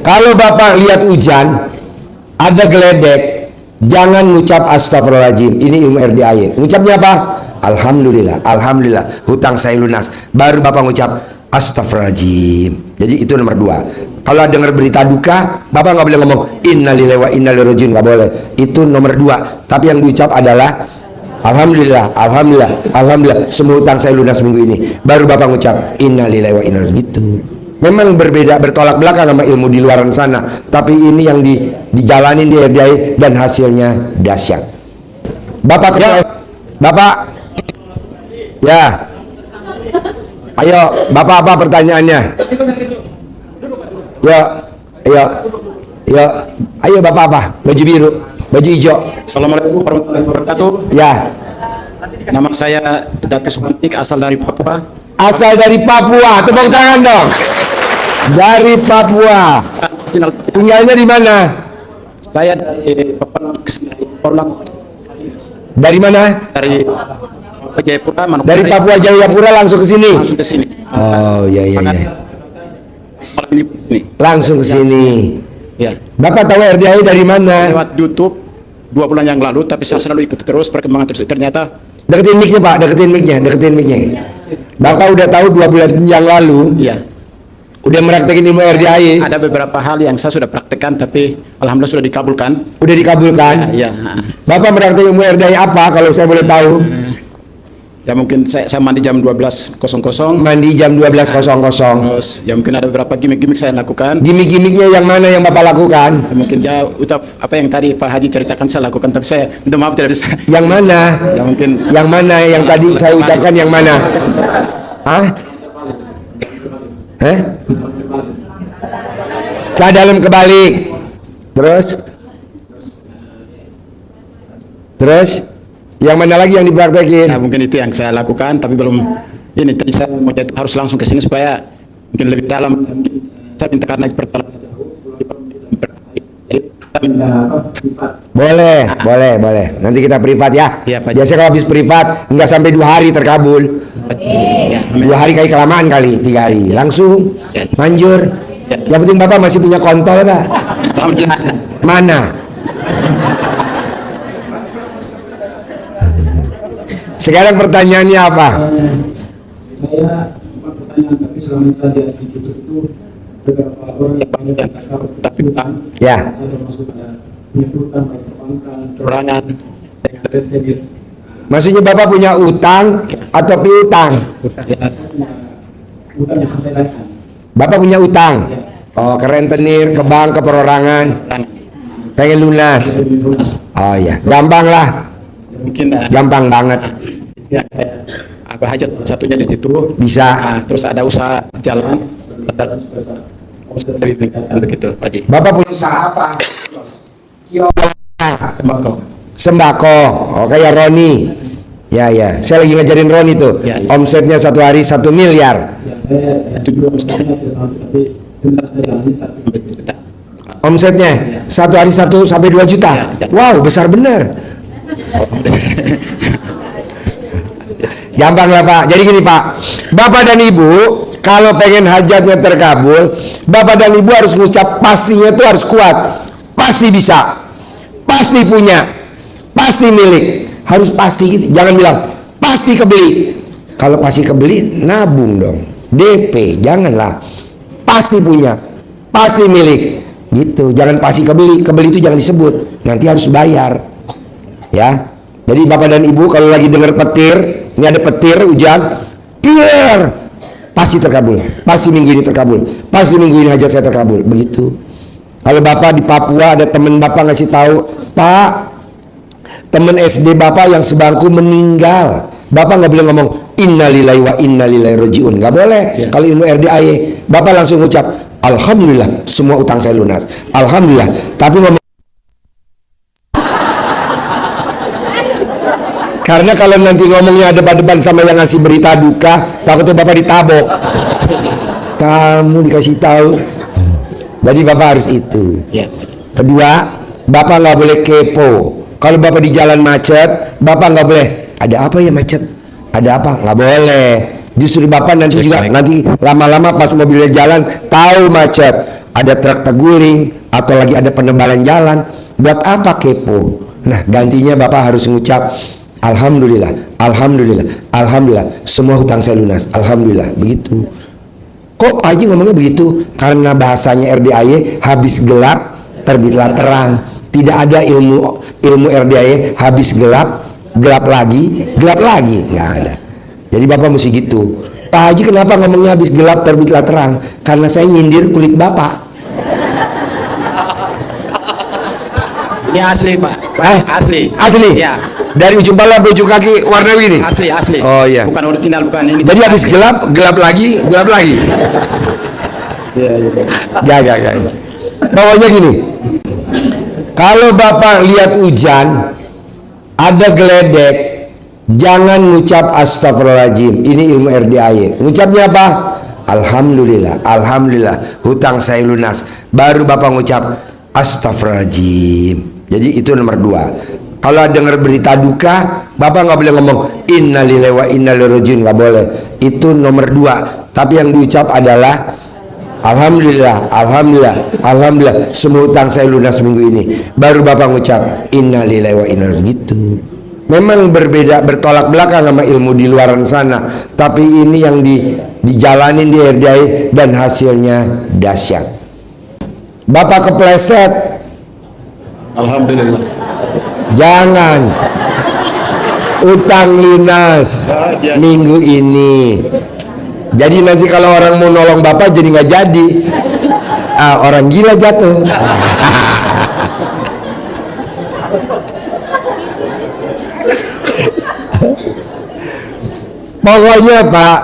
Kalau Bapak lihat hujan, ada geledek, jangan ngucap astagfirullahaladzim. Ini ilmu RDAY. Ngucapnya apa? Alhamdulillah, alhamdulillah, hutang saya lunas. Baru Bapak ngucap astagfirullahaladzim. Jadi itu nomor 2. Kalau dengar berita duka, Bapak nggak boleh ngomong innalillahi wa inna ilaihi rajiun, nggak boleh. Itu nomor 2. Tapi yang diucap adalah alhamdulillah, alhamdulillah, alhamdulillah, semua hutang saya lunas minggu ini. Baru Bapak ngucap innalillahi wa inna ilaihi rajiun. Gitu. Memang berbeda, bertolak belakang sama ilmu di luar sana, tapi ini yang dijalanin di RDAY dan hasilnya dahsyat. Bapak kenal? Bapak? Ya. Ayo, Bapak apa pertanyaannya? Ya, ayo, ya, ayo Bapak apa? Baju biru, baju hijau. Assalamualaikum warahmatullahi wabarakatuh. Ya. Nama saya Datus Sumantik, asal dari Papua. Asal dari Papua, tepuk tangan dong. Dari Papua. Tinggalnya di mana? Saya dari Porlang. Dari mana? Dari Jayapura, Manokwari. Dari Papua Jayapura langsung ke sini. Langsung ke sini. Oh iya iya iya. Malam ini. Langsung ke sini. Ya. Bapak tahu RDAY dari mana? Lewat YouTube 2 bulan yang lalu, tapi saya selalu ikut terus perkembangan terus. Ternyata Deketin mic-nya Pak, deketin mic-nya. Bapak udah tahu 2 bulan yang lalu. iya, Udah meraktekin ilmu RDAY. ada beberapa hal yang saya sudah praktekkan, tapi alhamdulillah sudah dikabulkan. Udah dikabulkan. Ya, Bapak meraktekin ilmu RDAY apa kalau saya boleh tahu? ya mungkin saya mandi jam 12.00. Mandi jam 12.00. Terus ya mungkin ada beberapa gimmick-gimmick saya lakukan. Gimmick-gimmicknya yang mana yang Bapak lakukan? Mungkin ya ucap apa yang tadi Pak Haji ceritakan saya lakukan, tapi saya minta maaf tidak bisa. Yang mana? Ya mungkin Yang mana yang tadi saya ucapkan yang mana? Hah? Cah dalam kebalik. Terus yang mana lagi yang dipraktekin? ya mungkin itu yang saya lakukan, tapi belum ini tadi saya mau harus langsung ke sini supaya mungkin lebih dalam. Saya minta karena pertolongan Boleh. Nanti kita privat ya. Iya, Pak. Biasanya kalau habis privat nggak sampai 2 hari terkabul. Ya, 2 hari kali kelamaan kali, 3 hari langsung Ya. manjur. Ya. Yang penting Bapak masih punya kontol nggak? alhamdulillah. Mana? Sekarang pertanyaannya apa? Saya bukan pertanyaan, tapi selama saya di YouTube itu beberapa orang yang banyak yang terkabul tapi hutang. Ya. Saya termasuk ada punya hutang baik perbankan, perorangan, dengan retenir. Maksudnya Bapak punya utang atau piutang? Ya, saya punya hutang yang harus saya bayarkan. Bapak punya utang? Oh, ke rentenir, ke bank, ke perorangan. Pengen lunas? Oh ya, gampang lah. Mungkin Gampang banget. ya saya apa hajat satunya di situ Bisa. terus ada usaha jalan lebih meningkatkan begitu Pak Haji. Bapak punya usaha apa? Tembakau. Sembako. Oh, kayak Roni. Ya. Saya lagi ngajarin Roni tuh. Ya. Omsetnya 1 hari 1 miliar. Ya, saya tujuan setengah tapi sebentar saya jalani 1 sampai 2 juta. Omsetnya 1 hari 1 sampai 2 juta. Ya. Wow, besar benar. Gampang lah Pak. Jadi gini Pak, Bapak dan Ibu kalau pengen hajatnya terkabul, Bapak dan Ibu harus mengucap pastinya tuh harus kuat. Pasti bisa, pasti punya, pasti milik. Harus pasti gitu. Jangan bilang pasti kebeli. Kalau pasti kebeli, nabung dong. DP, janganlah. Pasti punya, pasti milik. Gitu. Jangan pasti kebeli. Kebeli itu jangan disebut. Nanti harus bayar. Ya. Jadi Bapak dan Ibu kalau lagi dengar petir, ini ada petir hujan, clear, pasti terkabul, pasti minggu ini terkabul, pasti minggu ini hajat saya terkabul, begitu. Kalau Bapak di Papua ada teman Bapak ngasih tahu, Pak, teman SD Bapak yang sebangku meninggal, Bapak nggak boleh ngomong innalillahi wa inna ilaihi rajiun, nggak boleh. Ya. Kalau ilmu RDAY, Bapak langsung ucap alhamdulillah semua utang saya lunas, alhamdulillah. Tapi ngomong karena kalau nanti ngomongnya debat-debat sama yang ngasih berita duka, takutnya Bapak ditabok. Kamu dikasih tahu. Jadi Bapak harus itu. Ya. Kedua, Bapak nggak boleh kepo. Kalau Bapak di jalan macet, Bapak nggak boleh. Ada apa ya macet? Ada apa? Nggak boleh. Justru Bapak nanti juga nanti lama-lama pas mobilnya jalan tahu macet. ada truk terguling atau lagi ada penebalan jalan, buat apa kepo? Nah, gantinya Bapak harus ngucap alhamdulillah, alhamdulillah, alhamdulillah, semua hutang saya lunas, alhamdulillah. Begitu. Kok Pak Haji ngomongnya begitu? Karena bahasanya RDAY, habis gelap terbitlah terang. Tidak ada ilmu RDAY habis gelap lagi, nggak ada. Jadi Bapak mesti gitu. Pak Haji kenapa ngomongnya habis gelap terbitlah terang? Karena saya nyindir kulit Bapak. Ini asli Pak. Asli. Ya. Dari ujung kepala sampai ujung kaki warna ini. Asli. Oh iya. Bukan original, bukan ini. Jadi habis asli. gelap lagi. Jaga. Pokoknya gini. Kalau Bapak lihat hujan, ada geledek, jangan ngucap astagfirullahaladzim. Ini ilmu RDAY. Ngucapnya apa? Alhamdulillah, alhamdulillah, hutang saya lunas. Baru Bapak ngucap astagfirullahaladzim. Jadi itu nomor 2. Kalau dengar berita duka, Bapak nggak boleh ngomong innalillahi wa inna ilaihi rajiun, nggak boleh. Itu nomor 2. Tapi yang diucap adalah alhamdulillah, alhamdulillah, alhamdulillah, semua hutang saya lunas minggu ini. Baru Bapak ngucap innalillahi wa inna ilaihi rajiun. Gitu. Memang berbeda, bertolak belakang sama ilmu di luar sana. Tapi ini yang dijalanin di RDAY dan hasilnya dahsyat. Bapak kepleset, Alhamdulillah. jangan utang lunas minggu ini. Jadi nanti kalau orang mau nolong Bapak jadi nggak jadi. Orang gila jatuh. Pokoknya Pak,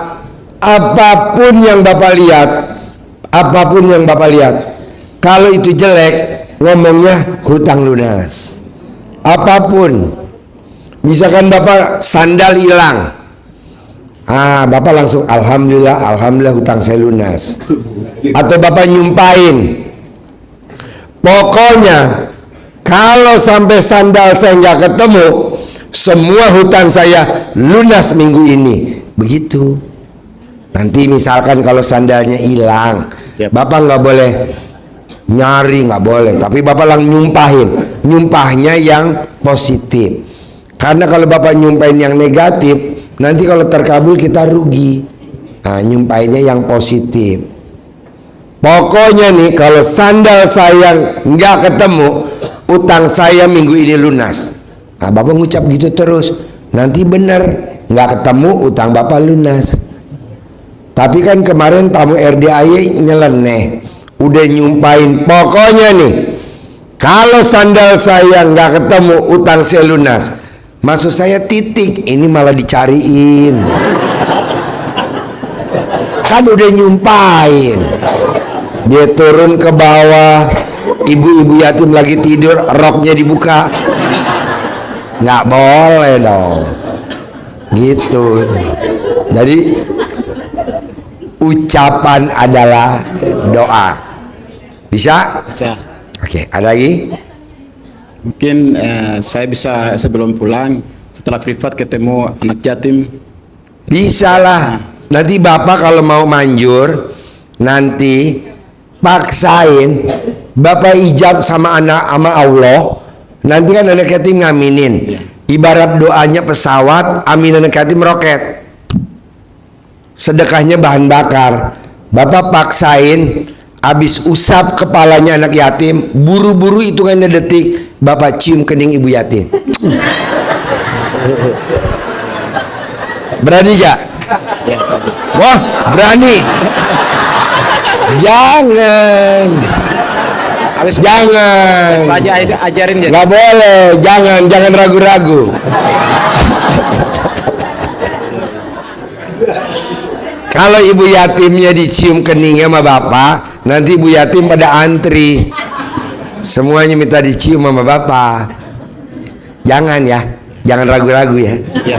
apapun yang Bapak lihat, kalau itu jelek, ngomongnya hutang lunas. Apapun, misalkan Bapak sandal hilang, Bapak langsung alhamdulillah, alhamdulillah hutang saya lunas. Atau Bapak nyumpain, pokoknya kalau sampai sandal saya nggak ketemu, semua hutang saya lunas minggu ini. Begitu. Nanti misalkan kalau sandalnya hilang, Bapak nggak boleh nyari, nggak boleh, tapi Bapak langsung nyumpahnya yang positif. Karena kalau Bapak nyumpahin yang negatif, nanti kalau terkabul kita rugi. Nyumpahinnya yang positif. Pokoknya nih, kalau sandal saya nggak ketemu, utang saya minggu ini lunas. Bapak ngucap gitu terus, nanti bener nggak ketemu utang Bapak lunas. Tapi kan kemarin tamu RDAY nyeleneh, udah nyumpain, pokoknya nih kalau sandal saya nggak ketemu utang saya lunas. Maksud saya titik, ini malah dicariin. Kan udah nyumpain. Dia turun ke bawah, ibu-ibu yatim lagi tidur, roknya dibuka. Nggak boleh dong. Gitu. Jadi ucapan adalah doa. Bisa? Bisa. Oke, ada lagi? Mungkin saya bisa sebelum pulang, setelah privat ketemu anak yatim. Bisa lah. Nanti Bapak kalau mau manjur, nanti paksain Bapak ijab sama Allah. Nanti kan anak yatim ngaminin. Ibarat doanya pesawat, amin anak yatim roket. Sedekahnya bahan bakar. Bapak paksain, habis usap kepalanya anak yatim, buru-buru hitungannya detik, Bapak cium kening ibu yatim. Berani gak? Ya. Wah, berani. Jangan. Jangan. Pak Haji ajarin ya. Nggak boleh. Jangan ragu-ragu. Kalau ibu yatimnya dicium keningnya sama Bapak, nanti ibu yatim pada antri. Semuanya minta dicium sama Bapak. Jangan ya. Jangan ragu-ragu ya. Ya.